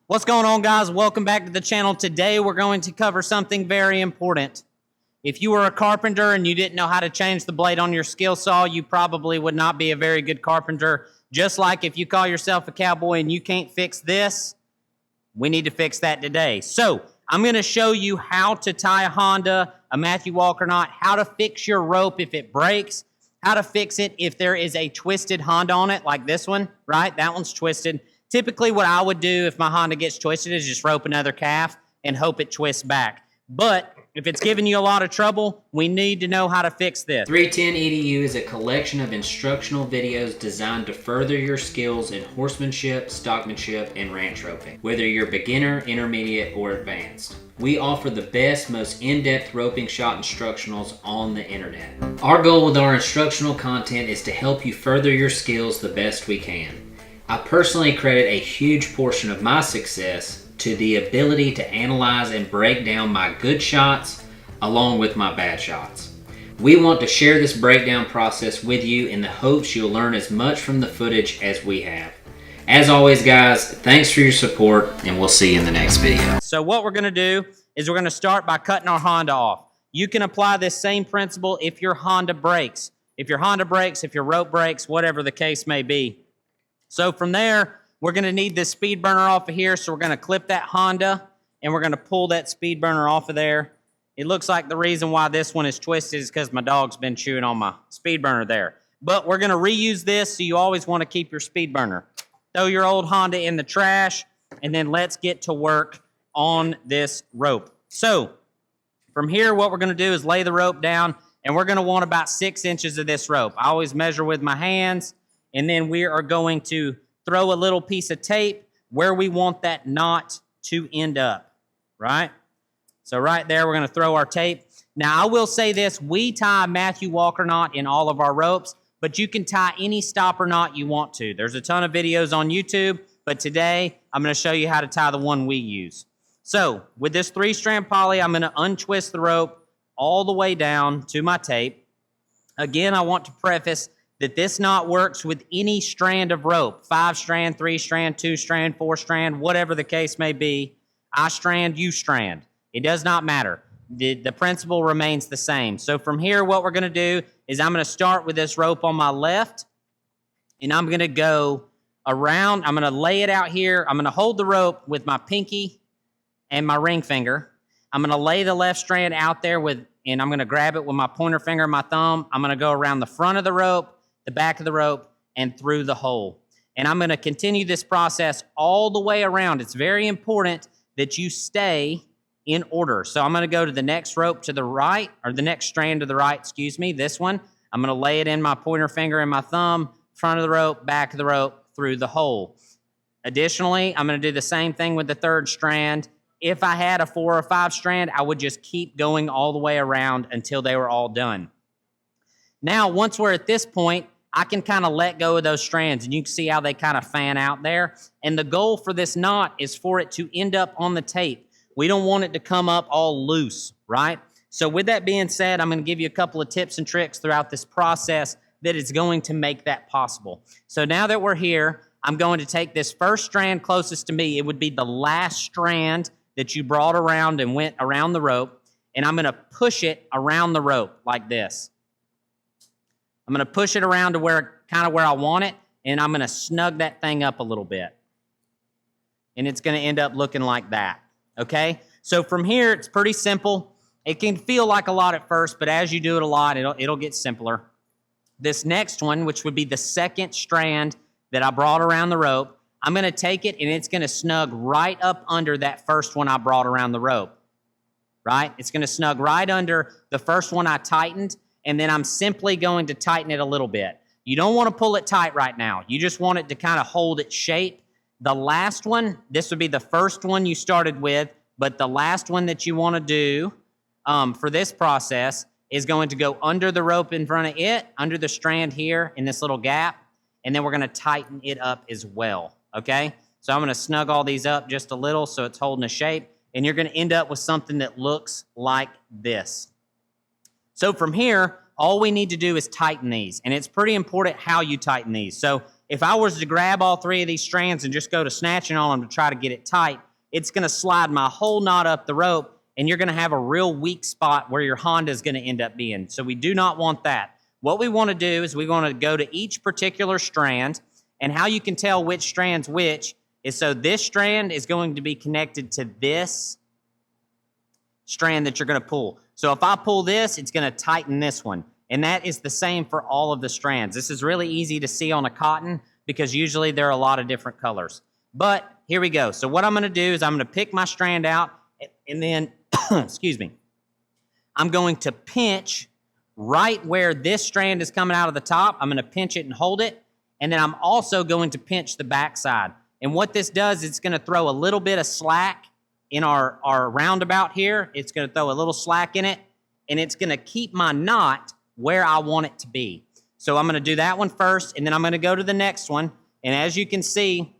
What's going on, guys? Welcome back to the channel. Today we're going to cover something very important. If you were a carpenter and you didn't know how to change the blade on your skill saw, you probably would not be a very good carpenter. Just like if you call yourself a cowboy and you can't fix this, we need to fix that today. So I'm going to show you how to tie a Honda, a Matthew Walker knot, how to fix your rope if it breaks, how to fix it if there is a twisted Honda on it, like this one, right? That one's twisted. Typically, what I would do if my Honda gets twisted is just rope another calf and hope it twists back. But if it's giving you a lot of trouble, we need to know how to fix this. 310 EDU is a collection of instructional videos designed to further your skills in horsemanship, stockmanship, and ranch roping, whether you're beginner, intermediate, or advanced. We offer the best, most in-depth roping shot instructionals on the internet. Our goal with our instructional content is to help you further your skills the best we can. I personally credit a huge portion of my success to the ability to analyze and break down my good shots along with my bad shots. We want to share this breakdown process with you in the hopes you'll learn as much from the footage as we have. As always, guys, thanks for your support, and we'll see you in the next video. So what we're going to do is we're going to start by cutting our Honda off. You can apply this same principle if your Honda breaks. If your Honda breaks, if your rope breaks, whatever the case may be. So from there, we're going to need this speed burner off of here. So we're going to clip that Honda and we're going to pull that speed burner off of there. It looks like the reason why this one is twisted is because my dog's been chewing on my speed burner there. But we're going to reuse this, so you always want to keep your speed burner. Throw your old Honda in the trash, and then let's get to work on this rope. So from here, what we're going to do is lay the rope down, and we're going to want about 6 inches of this rope. I always measure with my hands. And then we are going to throw a little piece of tape where we want that knot to end up, right? So right there, we're going to throw our tape. Now, I will say this. We tie a Matthew Walker knot in all of our ropes, but you can tie any stopper knot you want to. There's a ton of videos on YouTube, but today I'm going to show you how to tie the one we use. So with this 3-strand poly, I'm going to untwist the rope all the way down to my tape. Again, I want to preface that this knot works with any strand of rope, 5-strand, 3-strand, 2-strand, 4-strand, whatever the case may be. I strand, you strand. It does not matter. The principle remains the same. So from here, what we're going to do is I'm going to start with this rope on my left, and I'm going to go around. I'm going to lay it out here. I'm going to hold the rope with my pinky and my ring finger. I'm going to lay the left strand out there and I'm going to grab it with my pointer finger and my thumb. I'm going to go around the front of the rope, the back of the rope, and through the hole. And I'm going to continue this process all the way around. It's very important that you stay in order. So I'm going to go to the next rope to the right, or the next strand to the right, excuse me, this one. I'm going to lay it in my pointer finger and my thumb, front of the rope, back of the rope, through the hole. Additionally, I'm going to do the same thing with the 3rd strand. If I had a 4 or 5 strand, I would just keep going all the way around until they were all done. Now, once we're at this point, I can kind of let go of those strands, and you can see how they kind of fan out there. And the goal for this knot is for it to end up on the tape. We don't want it to come up all loose, right? So with that being said, I'm going to give you a couple of tips and tricks throughout this process that is going to make that possible. So now that we're here, I'm going to take this first strand closest to me. It would be the last strand that you brought around and went around the rope, and I'm going to push it around the rope like this. I'm going to push it around to where I want it, and I'm going to snug that thing up a little bit. And it's going to end up looking like that, okay? So from here, it's pretty simple. It can feel like a lot at first, but as you do it a lot, it'll get simpler. This next one, which would be the 2nd strand that I brought around the rope, I'm going to take it, and it's going to snug right up under that first one I brought around the rope, right? It's going to snug right under the first one I tightened, and then I'm simply going to tighten it a little bit. You don't want to pull it tight right now. You just want it to kind of hold its shape. The last one, this would be the first one you started with, but the last one that you want to do for this process is going to go under the rope in front of it, under the strand here in this little gap, and then we're going to tighten it up as well, okay? So I'm going to snug all these up just a little so it's holding a shape, and you're going to end up with something that looks like this. So from here, all we need to do is tighten these, and it's pretty important how you tighten these. So if I was to grab all 3 of these strands and just go to snatching on them to try to get it tight, it's going to slide my whole knot up the rope, and you're going to have a real weak spot where your Honda is going to end up being. So we do not want that. What we want to do is we want to go to each particular strand, and how you can tell which strand's which is so this strand is going to be connected to this strand that you're going to pull. So if I pull this, it's going to tighten this one. And that is the same for all of the strands. This is really easy to see on a cotton because usually there are a lot of different colors. But here we go. So what I'm going to do is I'm going to pick my strand out, and then, excuse me, I'm going to pinch right where this strand is coming out of the top. I'm going to pinch it and hold it. And then I'm also going to pinch the backside. And what this does, it's going to throw a little bit of slack in our roundabout here. It's going to throw a little slack in it, and it's going to keep my knot where I want it to be. So I'm going to do that one first, and then I'm going to go to the next one. And as you can see,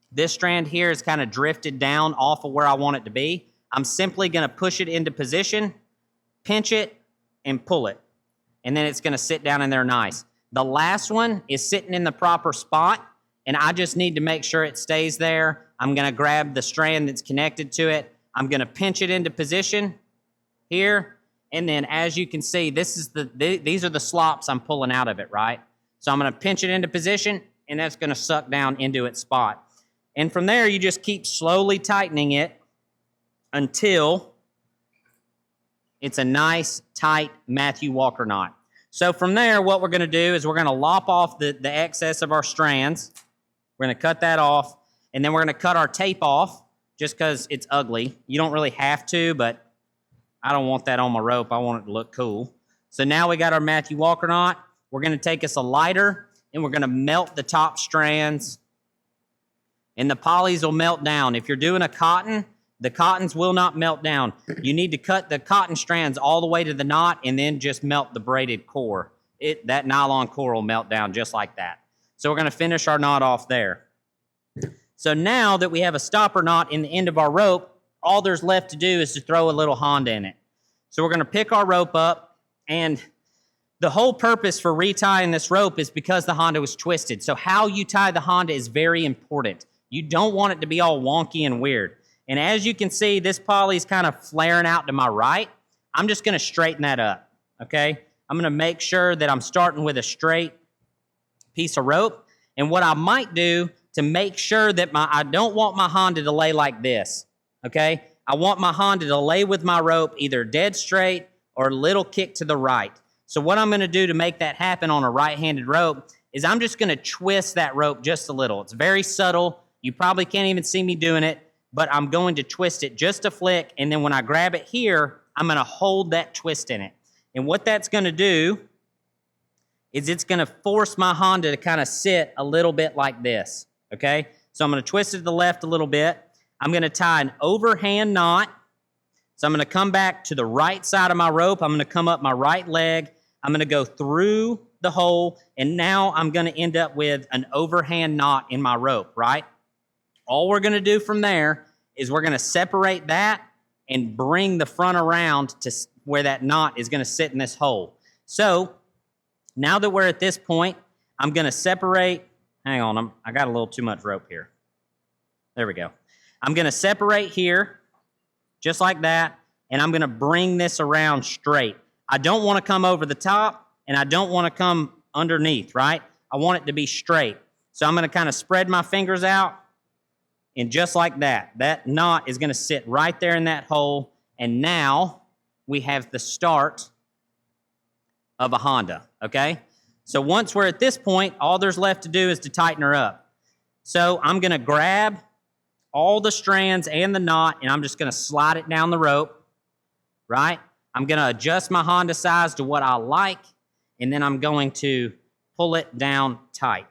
this strand here is kind of drifted down off of where I want it to be. I'm simply going to push it into position, pinch it, and pull it. And then it's going to sit down in there nice. The last one is sitting in the proper spot, and I just need to make sure it stays there. I'm going to grab the strand that's connected to it. I'm going to pinch it into position here. And then as you can see, these are the slops I'm pulling out of it, right? So I'm going to pinch it into position, and that's going to suck down into its spot. And from there, you just keep slowly tightening it until it's a nice, tight Matthew Walker knot. So from there, what we're going to do is we're going to lop off the excess of our strands. We're going to cut that off, and then we're going to cut our tape off just because it's ugly. You don't really have to, but I don't want that on my rope. I want it to look cool. So now we got our Matthew Walker knot. We're going to take us a lighter, and we're going to melt the top strands, and the polys will melt down. If you're doing a cotton, the cottons will not melt down. You need to cut the cotton strands all the way to the knot and then just melt the braided core. That nylon core will melt down just like that. So we're going to finish our knot off there. So now that we have a stopper knot in the end of our rope, all there's left to do is to throw a little Honda in it. So we're going to pick our rope up, and the whole purpose for retying this rope is because the Honda was twisted. So how you tie the Honda is very important. You don't want it to be all wonky and weird. And as you can see, this poly is kind of flaring out to my right. I'm just going to straighten that up, okay? I'm going to make sure that I'm starting with a straight piece of rope. And what I might do to make sure that I don't want my Honda to lay like this, okay? I want my Honda to lay with my rope either dead straight or a little kick to the right. So what I'm going to do to make that happen on a right-handed rope is I'm just going to twist that rope just a little. It's very subtle. You probably can't even see me doing it, but I'm going to twist it just a flick, and then when I grab it here, I'm going to hold that twist in it. And what that's going to do is it's going to force my Honda to kind of sit a little bit like this, okay? So I'm going to twist it to the left a little bit. I'm going to tie an overhand knot. So I'm going to come back to the right side of my rope. I'm going to come up my right leg. I'm going to go through the hole, and now I'm going to end up with an overhand knot in my rope, right? All we're going to do from there is we're going to separate that and bring the front around to where that knot is going to sit in this hole. So now that we're at this point, I'm going to separate. Hang on, I got a little too much rope here. There we go. I'm going to separate here just like that, and I'm going to bring this around straight. I don't want to come over the top, and I don't want to come underneath, right? I want it to be straight. So I'm going to kind of spread my fingers out. And just like that, that knot is going to sit right there in that hole. And now we have the start of a Honda, okay? So once we're at this point, all there's left to do is to tighten her up. So I'm going to grab all the strands and the knot, and I'm just going to slide it down the rope, right? I'm going to adjust my Honda size to what I like, and then I'm going to pull it down tight.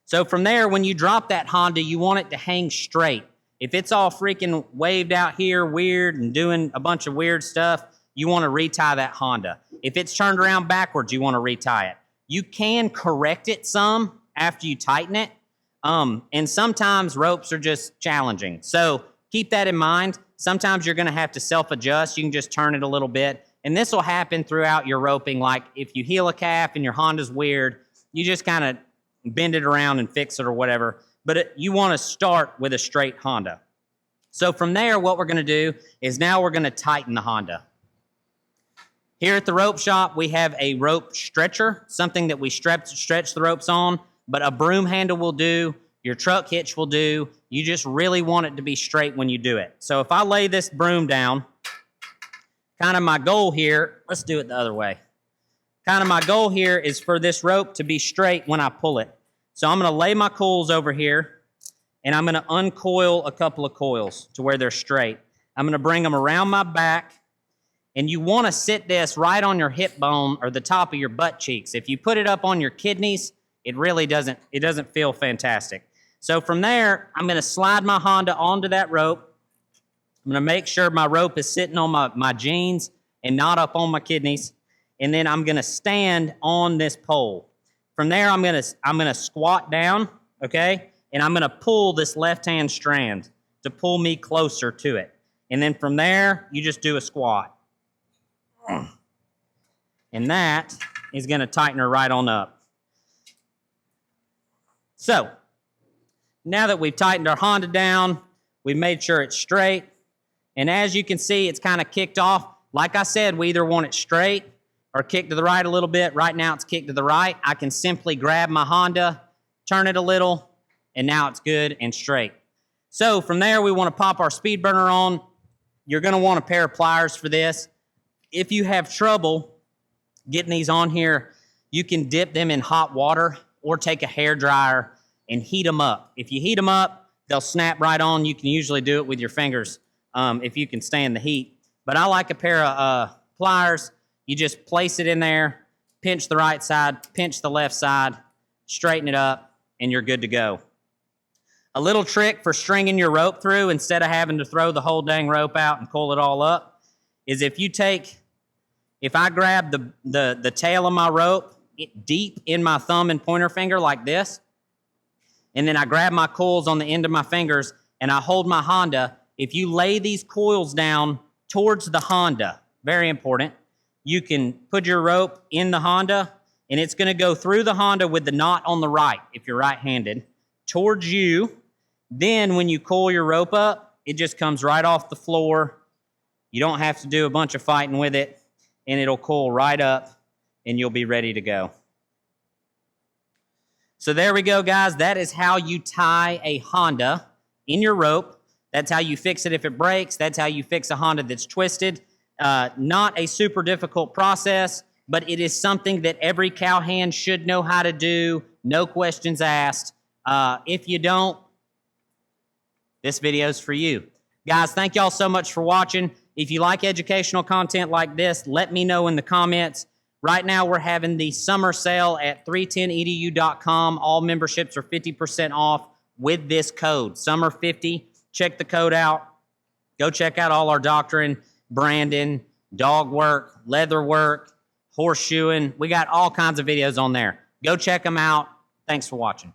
So from there, when you drop that Honda, you want it to hang straight. If it's all freaking waved out here weird and doing a bunch of weird stuff, you want to retie that Honda. If it's turned around backwards, you want to retie it. You can correct it some after you tighten it, and sometimes ropes are just challenging. So keep that in mind. Sometimes you're going to have to self-adjust. You can just turn it a little bit, and this will happen throughout your roping. Like if you heel a calf and your Honda's weird, you just kind of bend it around and fix it or whatever. But you want to start with a straight Honda. So from there, what we're going to do is now we're going to tighten the Honda. Here at the rope shop, we have a rope stretcher, something that we stretch the ropes on, but a broom handle will do, your truck hitch will do. You just really want it to be straight when you do it. So if I lay this broom down, kind of my goal here, let's do it the other way. Kind of my goal here is for this rope to be straight when I pull it. So I'm going to lay my coils over here, and I'm going to uncoil a couple of coils to where they're straight. I'm going to bring them around my back, and you want to sit this right on your hip bone or the top of your butt cheeks. If you put it up on your kidneys, it really doesn't feel fantastic. So from there, I'm going to slide my Honda onto that rope. I'm going to make sure my rope is sitting on my jeans and not up on my kidneys. And then I'm going to stand on this pole. From there, I'm going to squat down, okay? And I'm going to pull this left-hand strand to pull me closer to it. And then from there, you just do a squat. And that is going to tighten her right on up. So, now that we've tightened our Honda down, we've made sure it's straight. And as you can see, it's kind of kicked off. Like I said, we either want it straight or kicked to the right a little bit. Right now, it's kicked to the right. I can simply grab my Honda, turn it a little, and now it's good and straight. So from there, we want to pop our speed burner on. You're going to want a pair of pliers for this. If you have trouble getting these on here, you can dip them in hot water or take a hairdryer and heat them up. If you heat them up, they'll snap right on. You can usually do it with your fingers if you can stand the heat. But I like a pair of pliers. You just place it in there, pinch the right side, pinch the left side, straighten it up, and you're good to go. A little trick for stringing your rope through instead of having to throw the whole dang rope out and pull it all up is if I grab the tail of my rope deep in my thumb and pointer finger like this, and then I grab my coils on the end of my fingers and I hold my Honda, if you lay these coils down towards the Honda, very important, you can put your rope in the Honda and it's going to go through the Honda with the knot on the right, if you're right-handed, towards you. Then when you coil your rope up, it just comes right off the floor. You don't have to do a bunch of fighting with it, and it'll coil right up, and you'll be ready to go. So there we go, guys. That is how you tie a Honda in your rope. That's how you fix it if it breaks. That's how you fix a Honda that's twisted. Not a super difficult process, but it is something that every cowhand should know how to do. No questions asked. If you don't, this video is for you. Guys, thank y'all so much for watching. If you like educational content like this, let me know in the comments. Right now, we're having the summer sale at 310edu.com. All memberships are 50% off with this code, SUMMER50. Check the code out. Go check out all our doctrine, branding, dog work, leather work, horseshoeing. We got all kinds of videos on there. Go check them out. Thanks for watching.